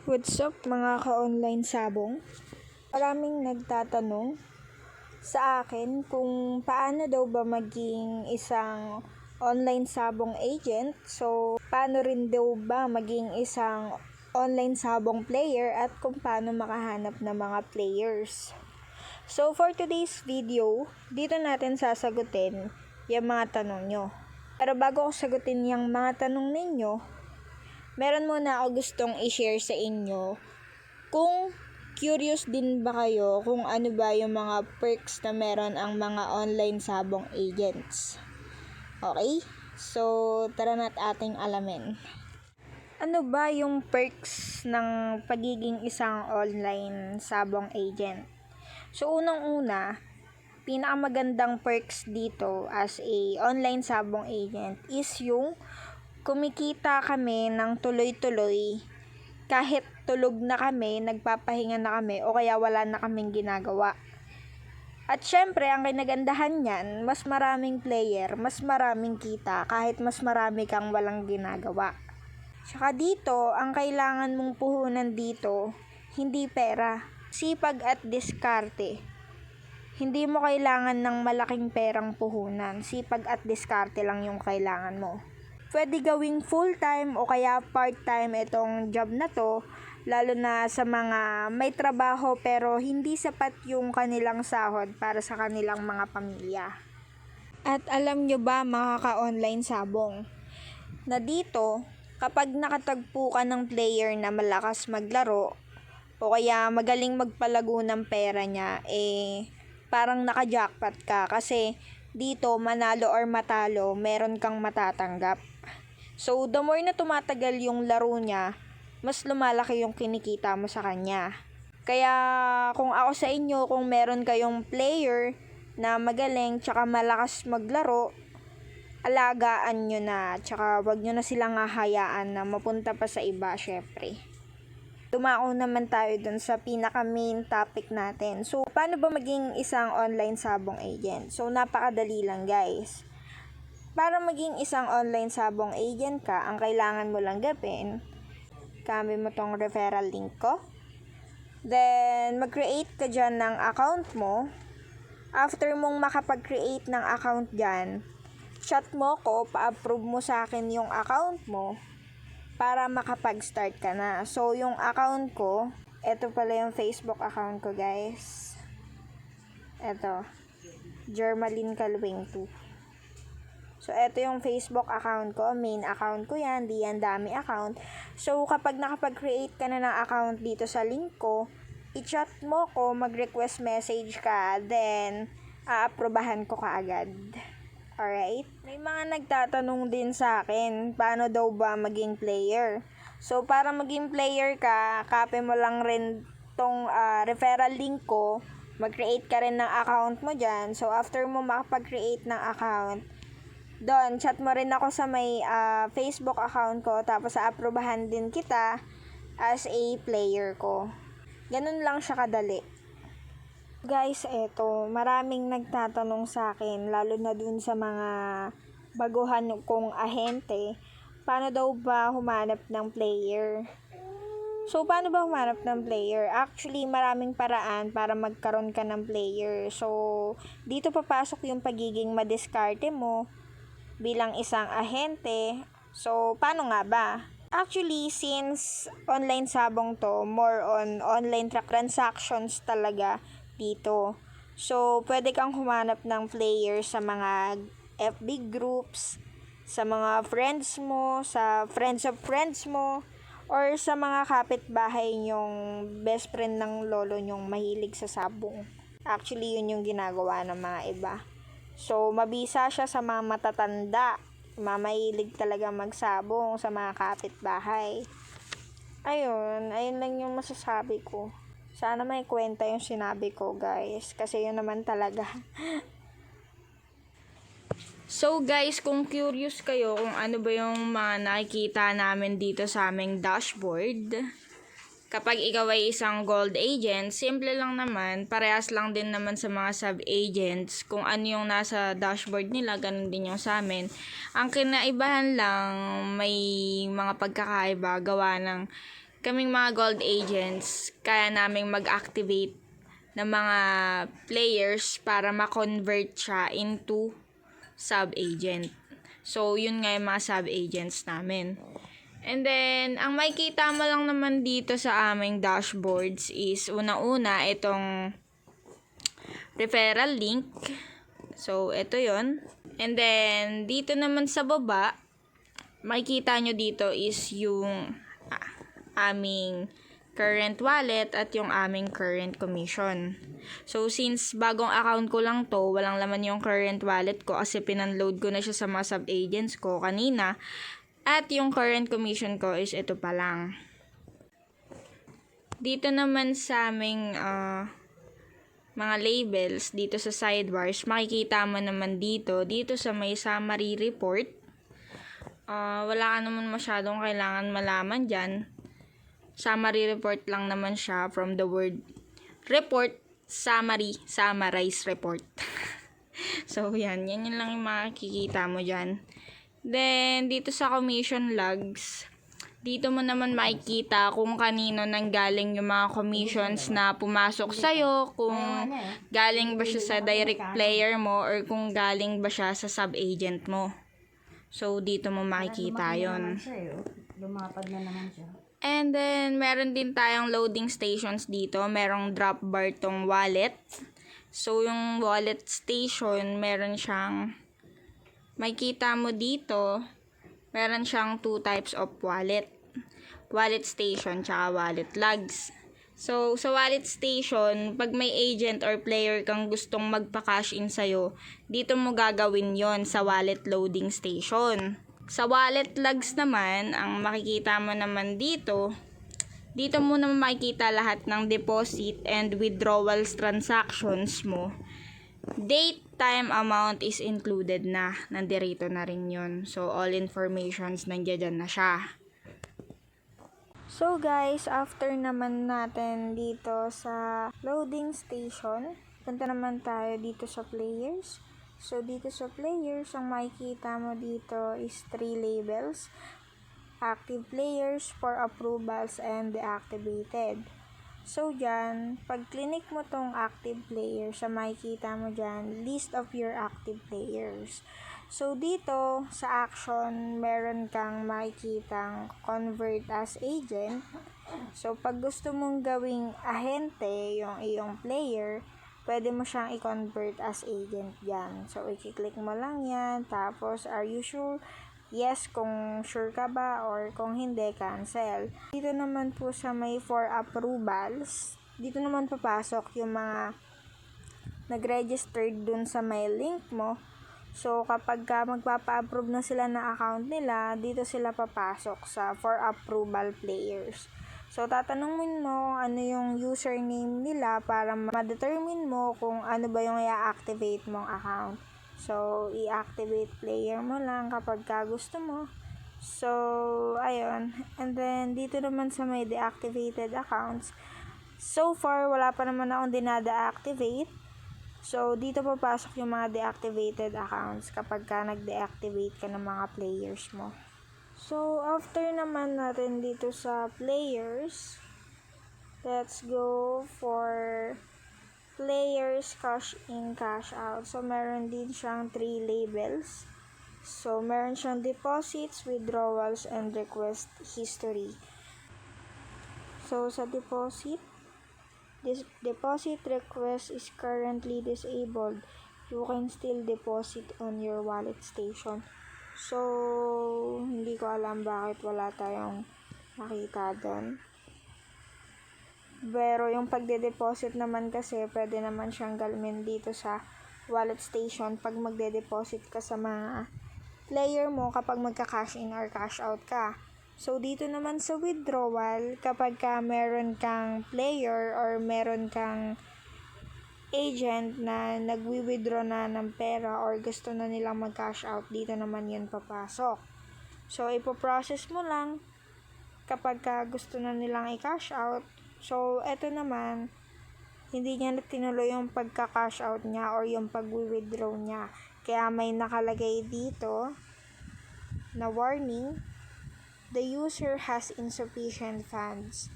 What's up mga ka-online sabong? Maraming nagtatanong sa akin kung paano daw ba maging isang online sabong agent. So, paano rin daw ba maging isang online sabong player at kung paano makahanap ng mga players. So, for today's video, dito natin sasagutin yung mga tanong nyo. Pero bago ko sagutin yung mga tanong ninyo, meron muna ako gustong i-share sa inyo kung curious din ba kayo kung ano ba yung mga perks na meron ang mga online sabong agents. Okay? So, tara na't ating alamin. Ano ba yung perks ng pagiging isang online sabong agent? So, unang-una, pinakamagandang perks dito as a online sabong agent is yung kumikita kami ng tuloy-tuloy kahit tulog na kami, nagpapahinga na kami o kaya wala na kaming ginagawa. At syempre, ang kinagandahan niyan, mas maraming player, mas maraming kita kahit mas marami kang walang ginagawa. Saka dito, ang kailangan mong puhunan dito, hindi pera, sipag at diskarte. Hindi mo kailangan ng malaking perang puhunan, sipag at diskarte lang yung kailangan mo. Pwede gawing full-time o kaya part-time itong job na to, lalo na sa mga may trabaho pero hindi sapat yung kanilang sahod para sa kanilang mga pamilya. At alam nyo ba mga ka-online sabong, na dito, kapag nakatagpo ka ng player na malakas maglaro o kaya magaling magpalago ng pera niya, parang naka-jackpot ka kasi dito manalo or matalo, meron kang matatanggap. So, the more na tumatagal yung laro niya, mas lumalaki yung kinikita mo sa kanya. Kaya, kung ako sa inyo, kung meron kayong player na magaling tsaka malakas maglaro, alagaan nyo na, tsaka wag nyo na silang hahayaan na mapunta pa sa iba, syempre. Dumako naman tayo dun sa pinaka main topic natin. So, paano ba maging isang online sabong agent? So, napakadali lang guys. Para maging isang online sabong agent ka, ang kailangan mo lang gawin, gamit mo tong referral link ko. Then, mag-create ka dyan ng account mo. After mong makapag-create ng account dyan, chat mo ko, pa-approve mo sa akin yung account mo para makapag-start ka na. So, yung account ko, eto pala yung Facebook account ko guys. Eto, Jermaline Calwing 2. So, eto yung Facebook account ko. Main account ko yan. Di yan dami account. So, kapag nakapag-create ka na ng account dito sa link ko, i-chat mo ko, mag-request message ka, then, aaprobahan ko kaagad. Alright? May mga nagtatanong din sa akin, paano daw ba maging player? So, para maging player ka, copy mo lang rin tong referral link ko, mag-create ka rin ng account mo dyan. So, after mo makapag-create ng account, doon, chat mo rin ako sa may Facebook account ko, tapos aprobahan din kita as a player ko. Ganun lang siya kadali. Guys, eto, maraming nagtatanong sa akin, lalo na dun sa mga baguhan kong ahente, paano daw ba humanap ng player? So, paano ba humanap ng player? Actually, maraming paraan para magkaroon ka ng player. So, dito papasok yung pagiging madiskarte mo bilang isang ahente. So, paano nga ba? Actually, since online sabong to, more on online transactions talaga dito. So, pwede kang humanap ng players sa mga FB groups, sa mga friends mo, sa friends of friends mo, or sa mga kapitbahay nyong best friend ng lolo nyong mahilig sa sabong. Actually, yun yung ginagawa ng mga iba. So, mabisa siya sa mga matatanda. Mamahilig talaga magsabong sa mga kapitbahay. Ayun lang yung masasabi ko. Sana may kwenta yung sinabi ko, guys. Kasi yun naman talaga. So, guys, kung curious kayo kung ano ba yung mga nakikita namin dito sa aming dashboard, kapag ikaw ay isang gold agent, simple lang naman, parehas lang din naman sa mga sub-agents. Kung ano yung nasa dashboard nila, ganun din yung sa amin. Ang kinaibahan lang, may mga pagkakaiba gawa ng kaming mga gold agents, kaya naming mag-activate ng mga players para ma-convert siya into sub-agent. So, yun nga yung mga sub-agents namin. And then, ang makikita mo lang naman dito sa aming dashboards is una-una itong referral link. So, ito yon. And then, dito naman sa baba, makikita nyo dito is yung aming current wallet at yung aming current commission. So, since bagong account ko lang to, walang laman yung current wallet ko kasi pinunload ko na siya sa mga sub-agents ko kanina. At yung current commission ko is ito pa lang. Dito naman sa aming mga labels, dito sa sidebars, makikita mo naman dito sa may summary report. Wala ka naman masyadong kailangan malaman dyan. Summary report lang naman siya from the word report, summary, summarize report. So, yan lang yung makikita mo dyan. Then, dito sa commission logs, dito mo naman makikita kung kanino nanggaling yung mga commissions na pumasok sa'yo, kung galing ba siya sa direct player mo or kung galing ba siya sa sub-agent mo. So, dito mo makikita yon. Lumapad na naman siya. And then, meron din tayong loading stations dito. Merong drop bar tong wallet. So, yung wallet station, meron siyang, makikita mo dito, meron siyang 2 types of wallet. Wallet station, tsaka wallet logs. So, sa wallet station, pag may agent or player kang gustong magpa-cash in sa'yo, dito mo gagawin yon sa wallet loading station. Sa wallet logs naman, ang makikita mo naman dito mo naman makikita lahat ng deposit and withdrawals transactions mo. Date, time, amount is included na. Nandirito na rin yun. So, all informations nandiyan na siya. So guys, after naman natin dito sa loading station, punta naman tayo dito sa players. So dito sa players, ang makikita mo dito is 3 labels. Active players, for approvals, and deactivated. So dyan, pag clinic mo tong active players, sa makikita mo dyan, list of your active players. So dito, sa action, meron kang makikitang convert as agent. So pag gusto mong gawing ahente yung iyong player, pwede mo siyang i-convert as agent dyan. So i-click mo lang yan, tapos are you sure? Yes, kung sure ka ba, or kung hindi, cancel. Dito naman po sa may for approvals, dito naman papasok yung mga nag-registered dun sa may link mo. So, kapag magpapa-approve na sila na account nila, dito sila papasok sa for approval players. So, tatanungin mo ano yung username nila para ma-determine mo kung ano ba yung i-activate mong account. So, i-activate player mo lang kapag gusto mo. So, ayun. And then, dito naman sa may deactivated accounts, so far, wala pa naman akong dinada-activate. So, dito papasok yung mga deactivated accounts kapag nag-deactivate ka ng mga players mo. So, after naman natin dito sa players, let's go for players cash in, cash out. So, meron din siyang 3 labels. So, meron siyang deposits, withdrawals, and request history. So, sa deposit, this deposit request is currently disabled. You can still deposit on your wallet station. So, hindi ko alam bakit wala tayong nakita doon. Pero yung pagde-deposit naman kasi, pwede naman siyang gawin dito sa wallet station pag magde-deposit ka sa mga player mo kapag magka-cash in or cash out ka. So, dito naman sa withdrawal, kapag meron kang player or meron kang agent na nagwi-withdraw na ng pera or gusto na nilang mag-cash out, dito naman yun papasok. So, ipoprocess mo lang kapag gusto na nilang i-cash out. So, eto naman, hindi niya na tinuloy yung pagka-cash out niya or yung pag-withdraw niya. Kaya may nakalagay dito na warning the user has insufficient funds.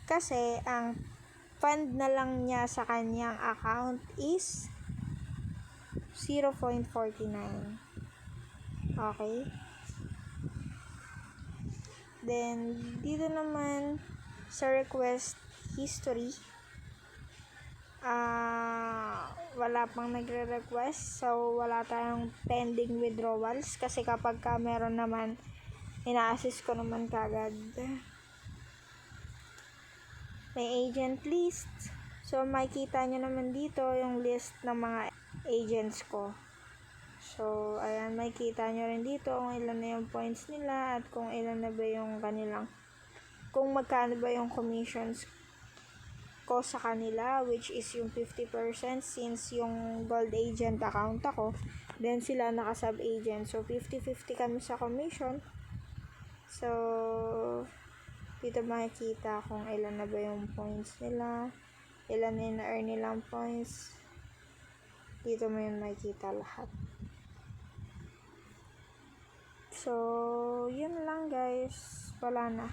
Kasi ang fund na lang niya sa kanyang account is 0.49. Okay? Then, dito naman sa request history, wala pang nagre-request. So, wala tayong pending withdrawals. Kasi kapag ka meron naman, ina-assist ko naman kagad. May agent list. So, makikita nyo naman dito yung list ng mga agents ko. So, ayan, makikita nyo rin dito kung ilan na yung points nila at kung ilan na ba yung kanilang, kung magkano ba yung commissions ko sa kanila, which is yung 50% since yung gold agent account ako, then sila naka-sub agent. So, 50-50 kami sa commission. So, dito makikita kung ilan na ba yung points nila, ilan na yung na-earn nilang points. Dito mo yun makikita lahat. So, yun lang guys. Wala na.